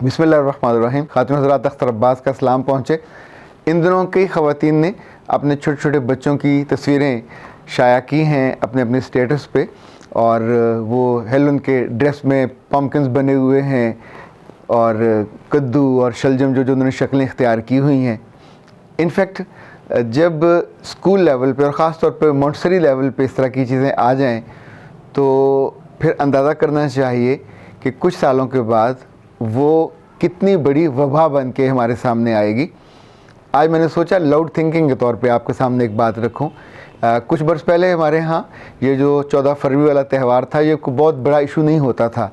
बिस्मिल्लाहिर्रहमानिर्रहीम। खातून हज़रात, अख्तर अब्बास का सलाम पहुँचे। इन दिनों कई ख़वातीन ने अपने छोटे छोटे बच्चों की तस्वीरें शाया की हैं अपने अपने स्टेटस पे, और वो हेलन के ड्रेस में पम्पकिन्स बने हुए हैं और कद्दू और शलजम जो जो उन्होंने शक्लें इख्तियार की हुई हैं। इनफैक्ट जब स्कूल लेवल पे और ख़ास तौर पे मॉन्टेसरी लेवल पे इस तरह की चीज़ें आ जाएं तो फिर अंदाज़ा करना चाहिए कि कुछ सालों के बाद वो कितनी बड़ी वबा बन के हमारे सामने आएगी। आज मैंने सोचा लाउड थिंकिंग के तौर पे आपके सामने एक बात रखूं। कुछ बरस पहले हमारे यहाँ ये जो 14 फरवरी वाला त्यौहार था, ये कोई बहुत बड़ा इशू नहीं होता था,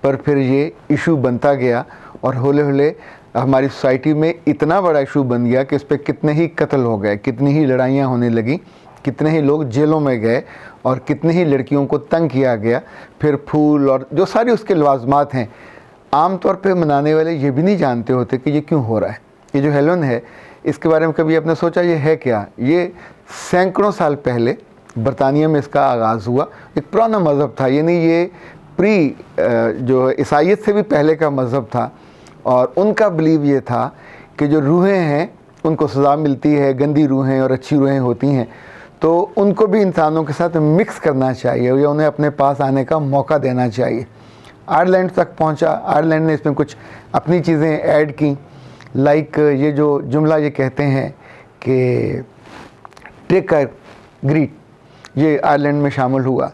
पर फिर ये इशू बनता गया और हौले हौले हमारी सोसाइटी में इतना बड़ा इशू बन गया कि इस पर कितने ही कत्ल हो गए, कितनी ही लड़ाइयाँ होने लगी, कितने ही लोग जेलों में गए और कितनी ही लड़कियों को तंग किया गया। फिर फूल और जो सारी उसके लवाजमात हैं, आम तौर पे मनाने वाले ये भी नहीं जानते होते कि ये क्यों हो रहा है। ये जो हेलन है, इसके बारे में कभी आपने सोचा ये है क्या? ये सैकड़ों साल पहले बरतानिया में इसका आगाज़ हुआ। एक पुराना मज़हब था, यानी ये जो ईसाईयत से भी पहले का मज़हब था, और उनका बिलीव ये था कि जो रूहें हैं उनको सज़ा मिलती है, गंदी रूहें और अच्छी रूहें होती हैं, तो उनको भी इंसानों के साथ मिक्स करना चाहिए या उन्हें अपने पास आने का मौका देना चाहिए। आयरलैंड तक पहुंचा। आयरलैंड ने इसमें कुछ अपनी चीज़ें ऐड की, लाइक ये जो जुमला ये कहते हैं कि टेक और ग्रीट, ये आयरलैंड में शामिल हुआ।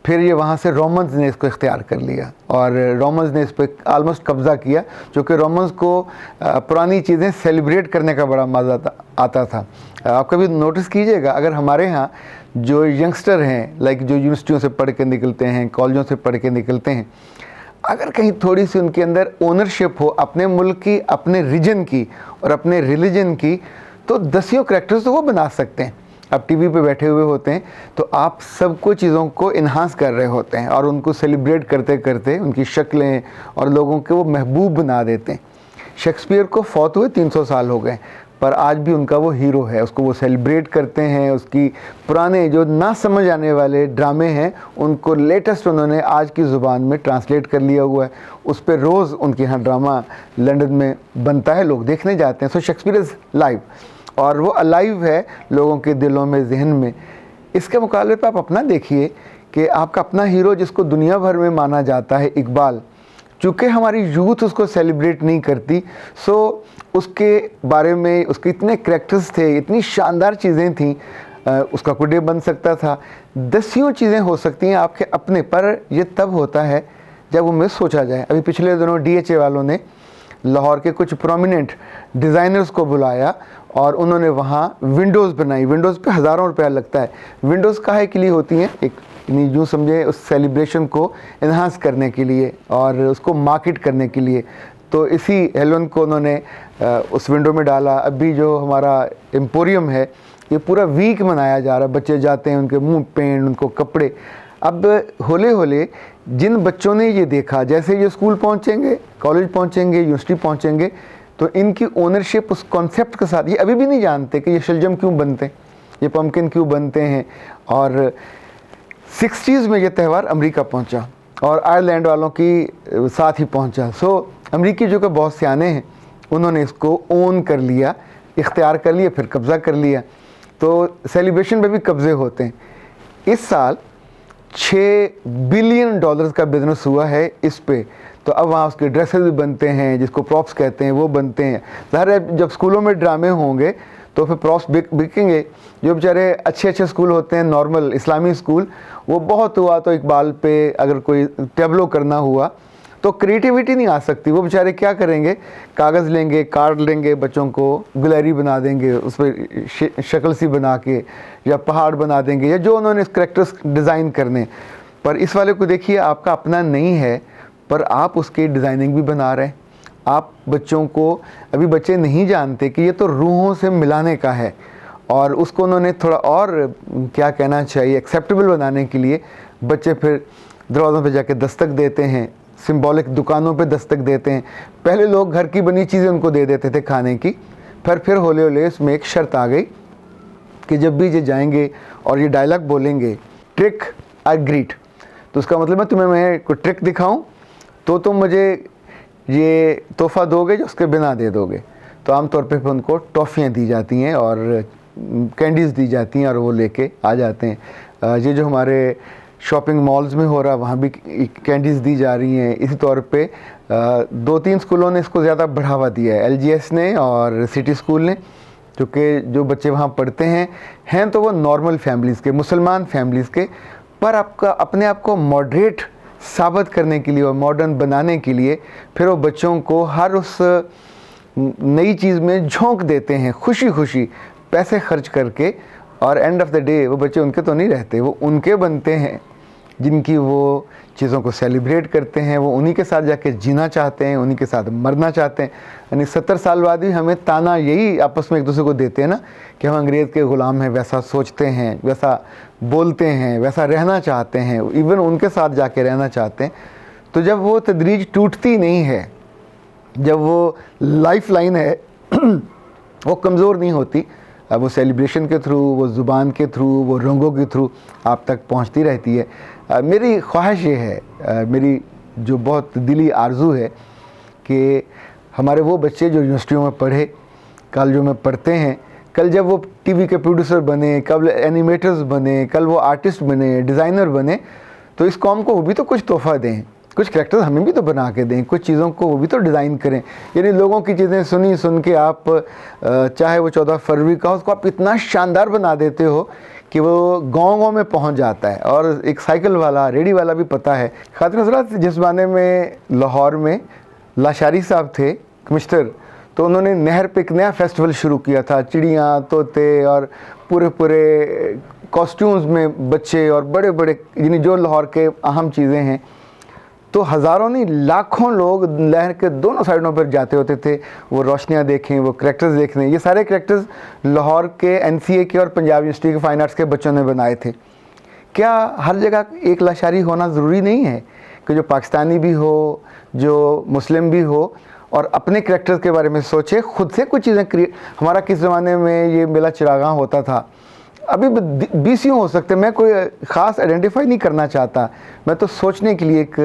फिर ये वहाँ से रोमन्स ने इसको इख्तियार कर लिया और रोमन्स ने इस पर आलमोस्ट कब्ज़ा किया, जो कि रोमन्स को पुरानी चीज़ें सेलिब्रेट करने का बड़ा मज़ा आता था। आप कभी नोटिस कीजिएगा, अगर हमारे यहाँ जो यंगस्टर हैं, लाइक जो यूनिवर्सिटियों से पढ़ के निकलते हैं, कॉलेजों से पढ़ के निकलते हैं, अगर कहीं थोड़ी सी उनके अंदर ओनरशिप हो अपने मुल्क की, अपने रीजन की और अपने रिलीजन की, तो दसियों करैक्टर्स तो वो बना सकते हैं। आप टीवी पे बैठे हुए होते हैं तो आप सबको चीज़ों को इन्हांस कर रहे होते हैं और उनको सेलिब्रेट करते करते उनकी शक्लें और लोगों के वो महबूब बना देते हैं। शेक्सपियर को फौत हुए 300 साल हो गए, पर आज भी उनका वो हीरो है, उसको वो सेलिब्रेट करते हैं। उसकी पुराने जो ना समझ आने वाले ड्रामे हैं उनको लेटेस्ट उन्होंने आज की ज़ुबान में ट्रांसलेट कर लिया हुआ है। उस पर रोज़ उनके यहाँ ड्रामा लंदन में बनता है, लोग देखने जाते हैं। सो शेक्सपियर इज़ लाइव और वो अलाइव है लोगों के दिलों में, जहन में। इसके मुकाबले पर आप अपना देखिए कि आपका अपना हीरो जिसको दुनिया भर में माना जाता है, इकबाल, चूँकि हमारी यूथ उसको सेलिब्रेट नहीं करती, सो उसके बारे में उसके इतने करैक्टर्स थे, इतनी शानदार चीज़ें थीं, उसका कोई डे बन सकता था। दसियों चीज़ें हो सकती हैं आपके अपने, पर यह तब होता है जब उनमें सोचा जाए। अभी पिछले दिनों DHA वालों ने लाहौर के कुछ प्रोमिनेंट डिज़ाइनर्स को बुलाया और उन्होंने वहाँ विंडोज़ बनाई। विंडोज़ पे हज़ारों रुपया लगता है। विंडोज़ काहे के लिए होती हैं? एक यूँ समझे उस सेलिब्रेशन को इन्हांस करने के लिए और उसको मार्केट करने के लिए। तो इसी हेलन को उन्होंने उस विंडो में डाला। अभी जो हमारा एम्पोरियम है, ये पूरा वीक मनाया जा रहा है। बच्चे जाते हैं, उनके मुंह पेंट, उनको कपड़े। अब होले होले जिन बच्चों ने ये देखा, जैसे ये स्कूल पहुँचेंगे, कॉलेज पहुँचेंगे, यूनिवर्सिटी पहुँचेंगे, तो इनकी ओनरशिप उस कॉन्सेप्ट के साथ, ये अभी भी नहीं जानते कि ये शलजम क्यों बनते हैं, ये पम्पकिन क्यों बनते हैं। और 60s में ये त्यौहार अमेरिका पहुंचा और आयरलैंड वालों की साथ ही पहुंचा। सो अमेरिकी जो कि बहुत सियाने हैं, उन्होंने इसको ओन कर लिया, इख्तियार कर लिया, फिर कब्ज़ा कर लिया। तो सेलिब्रेशन पे भी कब्ज़े होते हैं। इस साल $6 बिलियन का बिज़नेस हुआ है इस पे। तो अब वहाँ उसके ड्रेसेस भी बनते हैं, जिसको प्रॉप्स कहते हैं, वो बनते हैं। ज़ाहिर है जब स्कूलों में ड्रामे होंगे तो फिर प्रॉप्स बिकेंगे। जो बेचारे अच्छे अच्छे स्कूल होते हैं, नॉर्मल इस्लामी स्कूल, वो बहुत हुआ तो इकबाल पे अगर कोई टेबलो करना हुआ तो क्रिएटिविटी नहीं आ सकती। वो बेचारे क्या करेंगे? कागज़ लेंगे, कार्ड लेंगे, बच्चों को गैलरी बना देंगे, उस पर शक्ल सी बना के, या पहाड़ बना देंगे, या जो उन्होंने करैक्टर्स डिज़ाइन करने। पर इस वाले को देखिए, आपका अपना नहीं है, पर आप उसकी डिज़ाइनिंग भी बना रहे हैं। आप बच्चों को, अभी बच्चे नहीं जानते कि ये तो रूहों से मिलाने का है, और उसको उन्होंने थोड़ा और क्या कहना चाहिए, एक्सेप्टेबल बनाने के लिए बच्चे फिर दरवाज़ों पे जाके दस्तक देते हैं, सिंबॉलिक दुकानों पे दस्तक देते हैं। पहले लोग घर की बनी चीज़ें उनको दे देते थे खाने की, फिर हौले हौले इसमें एक शर्त आ गई कि जब भी ये जाएंगे और ये डायलॉग बोलेंगे, ट्रिक और ग्रीट, तो उसका मतलब है तुम्हें मैं कोई ट्रिक दिखाऊं तो तुम मुझे ये तोहफ़ा दोगे जो उसके बिना दे दोगे। तो आमतौर पे उनको टॉफ़ियाँ दी जाती हैं और कैंडीज़ दी जाती हैं और वो लेके आ जाते हैं। ये जो हमारे शॉपिंग मॉल्स में हो रहा है वहाँ भी कैंडीज़ दी जा रही हैं। इसी तौर पे 2-3 स्कूलों ने इसको ज़्यादा बढ़ावा दिया है, LGS ने और सिटी स्कूल ने, क्योंकि जो बच्चे वहाँ पढ़ते हैं तो वो नॉर्मल फैमिलीज़ के, मुसलमान फैमिलीज़ के, पर आपका अपने आप को मॉडरेट साबित करने के लिए और मॉडर्न बनाने के लिए फिर वो बच्चों को हर उस नई चीज़ में झोंक देते हैं खुशी खुशी पैसे खर्च करके। और एंड ऑफ द डे वो बच्चे उनके तो नहीं रहते, वो उनके बनते हैं जिनकी वो चीज़ों को सेलिब्रेट करते हैं, वो उन्हीं के साथ जाके जीना चाहते हैं, उन्हीं के साथ मरना चाहते हैं। यानी 70 साल बाद भी हमें ताना यही आपस में एक दूसरे को देते हैं ना कि हम अंग्रेज़ के ग़ुलाम हैं, वैसा सोचते हैं, वैसा बोलते हैं, वैसा रहना चाहते हैं, इवन उनके साथ जाके रहना चाहते हैं। तो जब वो तदरीज टूटती नहीं है, जब वो लाइफ लाइन है वो कमज़ोर नहीं होती, वो सेलिब्रेशन के थ्रू, वो ज़ुबान के थ्रू, वो रंगों के थ्रू आप तक पहुंचती रहती है। मेरी ख्वाहिश ये है, मेरी जो बहुत दिली आरज़ू है कि हमारे वो बच्चे जो यूनिवर्सिटियों में पढ़े, कल जो में पढ़ते हैं, कल जब वो टीवी के प्रोड्यूसर बने, कल एनिमेटर्स बने, कल वो आर्टिस्ट बने, डिज़ाइनर बने, तो इस कौम को वो भी तो कुछ तोहफ़ा दें, कुछ कैरेक्टर्स हमें भी तो बना के दें, कुछ चीज़ों को वो भी तो डिज़ाइन करें। यानी लोगों की चीज़ें सुन के आप चाहे वो 14 फरवरी का हो, उसको आप इतना शानदार बना देते हो कि वो गाँव में पहुंच जाता है। और एक साइकिल वाला, रेडी वाला भी पता है। खातिर हज़रात, जिस ज़माने में लाहौर में लाशारी साहब थे कमिश्नर, तो उन्होंने नहर पे एक नया फेस्टिवल शुरू किया था, चिड़ियाँ, तोते और पूरे कॉस्ट्यूम्स में बच्चे और बड़े बड़े, यानी जो लाहौर के अहम चीज़ें हैं। तो हज़ारों नहीं लाखों लोग नहर के दोनों साइडों पर जाते होते थे, वो रोशनियाँ देखें, वो करैक्टर्स देखने। ये सारे करैक्टर्स लाहौर के NCA के और पंजाब यूनिवर्सिटी के फ़ाइन आर्ट्स के बच्चों ने बनाए थे। क्या हर जगह एक लाशारी होना ज़रूरी नहीं है कि जो पाकिस्तानी भी हो, जो मुस्लिम भी हो, और अपने करैक्टर्स के बारे में सोचे, खुद से कुछ चीज़ें क्रिएट। हमारा किस ज़माने में ये मेला चिरागां होता था, अभी 20 हो सकते, मैं कोई ख़ास आइडेंटिफाई नहीं करना चाहता, मैं तो सोचने के लिए एक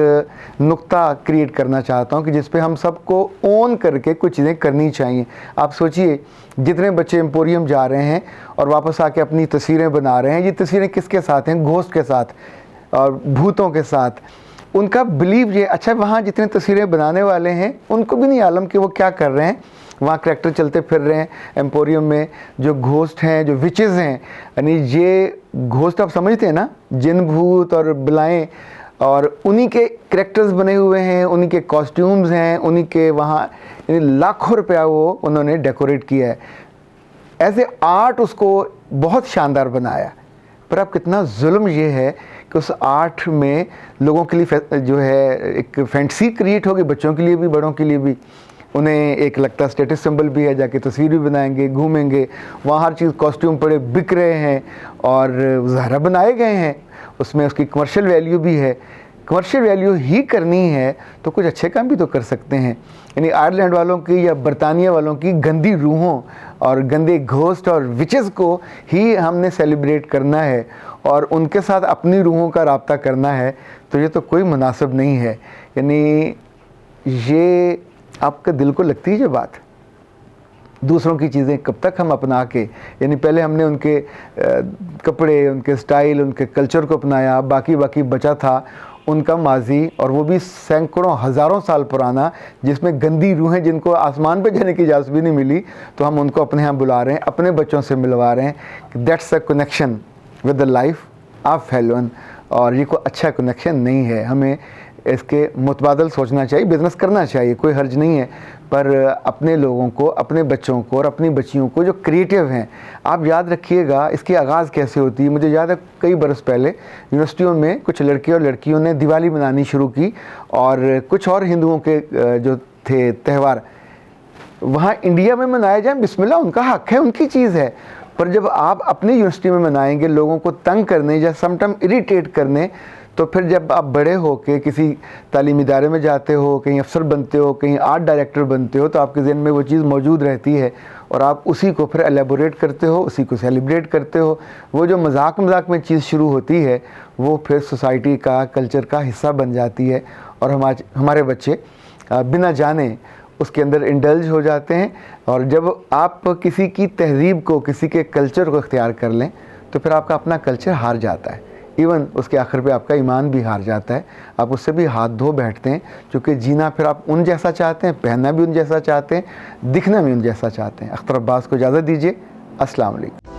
नुक्ता क्रिएट करना चाहता हूँ कि जिस पे हम सबको ओन करके कुछ चीज़ें करनी चाहिए। आप सोचिए, जितने बच्चे एम्पोरियम जा रहे हैं और वापस आके अपनी तस्वीरें बना रहे हैं, ये तस्वीरें किसके साथ हैं? घोस्ट के साथ और भूतों के साथ। उनका बिलीव ये, अच्छा वहाँ जितने तस्वीरें बनाने वाले हैं उनको भी नहीं आलम कि वो क्या कर रहे हैं। वहाँ करैक्टर चलते फिर रहे हैं एम्पोरियम में, जो घोस्ट हैं, जो विचेस हैं, यानी ये घोस्ट आप समझते हैं ना, जिन भूत और बिलाएँ, और उन्हीं के करैक्टर्स बने हुए हैं, उन्हीं के कॉस्ट्यूम्स हैं, उन्हीं के वहाँ, यानी लाखों रुपया वो उन्होंने डेकोरेट किया है। ऐसे आर्ट उसको बहुत शानदार बनाया। पर अब कितना जुल्म ये है कि उस आर्ट में लोगों के लिए जो है एक फैंटेसी क्रिएट होगी, बच्चों के लिए भी, बड़ों के लिए भी। उन्हें एक लगता स्टेटस सिंबल भी है, जाके तस्वीर भी बनाएंगे, घूमेंगे, वहाँ हर चीज़ कॉस्ट्यूम पड़े बिक रहे हैं और ज़ाहिर बनाए गए हैं, उसमें उसकी कमर्शियल वैल्यू भी है। कमर्शियल वैल्यू ही करनी है तो कुछ अच्छे काम भी तो कर सकते हैं। यानी आयरलैंड वालों की या बरतानिया वालों की गंदी रूहों और गंदे घोस्ट और विचेस को ही हमने सेलिब्रेट करना है और उनके साथ अपनी रूहों का राब्ता करना है, तो ये तो कोई मुनासिब नहीं है। यानी ये आपके दिल को लगती है ये बात? दूसरों की चीज़ें कब तक हम अपना के, यानी पहले हमने उनके कपड़े, उनके स्टाइल, उनके कल्चर को अपनाया, बाकी बचा था उनका माजी, और वो भी सैकड़ों हज़ारों साल पुराना, जिसमें गंदी रूहें जिनको आसमान पे जाने की इजाज़त भी नहीं मिली, तो हम उनको अपने यहाँ बुला रहे हैं, अपने बच्चों से मिलवा रहे हैं। That's a connection with the life of Helen, और ये कोई अच्छा कनेक्शन नहीं है। हमें इसके मुतबादल सोचना चाहिए, बिज़नेस करना चाहिए, कोई हर्ज नहीं है, पर अपने लोगों को, अपने बच्चों को और अपनी बच्चियों को जो क्रिएटिव हैं, आप याद रखिएगा इसकी आगाज़ कैसे होती है। मुझे याद है कई बरस पहले यूनिवर्सिटियों में कुछ लड़के और लड़कियों ने दिवाली मनानी शुरू की, और कुछ और हिंदुओं के जो थे त्यौहार वहाँ इंडिया में मनाए जाएँ, बिस्मिल्लाह, उनका हक़ है, उनकी चीज़ है। पर जब आप अपनी यूनिवर्सिटी में मनाएंगे लोगों को तंग करने या समटाइम इरिटेट करने, तो फिर जब आप बड़े हो के किसी तालीमी इदारे में जाते हो, कहीं अफसर बनते हो, कहीं आर्ट डायरेक्टर बनते हो, तो आपके ज़हन में वो चीज़ मौजूद रहती है और आप उसी को फिर एलेबोरेट करते हो, उसी को सेलिब्रेट करते हो। वो जो मजाक में चीज़ शुरू होती है वो फिर सोसाइटी का, कल्चर का हिस्सा बन जाती है, और हमारे बच्चे बिना जाने उसके अंदर इंडल्ज हो जाते हैं। और जब आप किसी की तहज़ीब को, किसी के कल्चर को इख्तियार कर लें तो फिर आपका अपना कल्चर हार जाता है, इवन उसके आखिर पे आपका ईमान भी हार जाता है। आप उससे भी हाथ धो बैठते हैं, क्योंकि जीना फिर आप उन जैसा चाहते हैं, पहनना भी उन जैसा चाहते हैं, दिखना भी उन जैसा चाहते हैं। अख्तर अब्बास को इजाज़त दीजिए। अस्सलाम वालेकुम।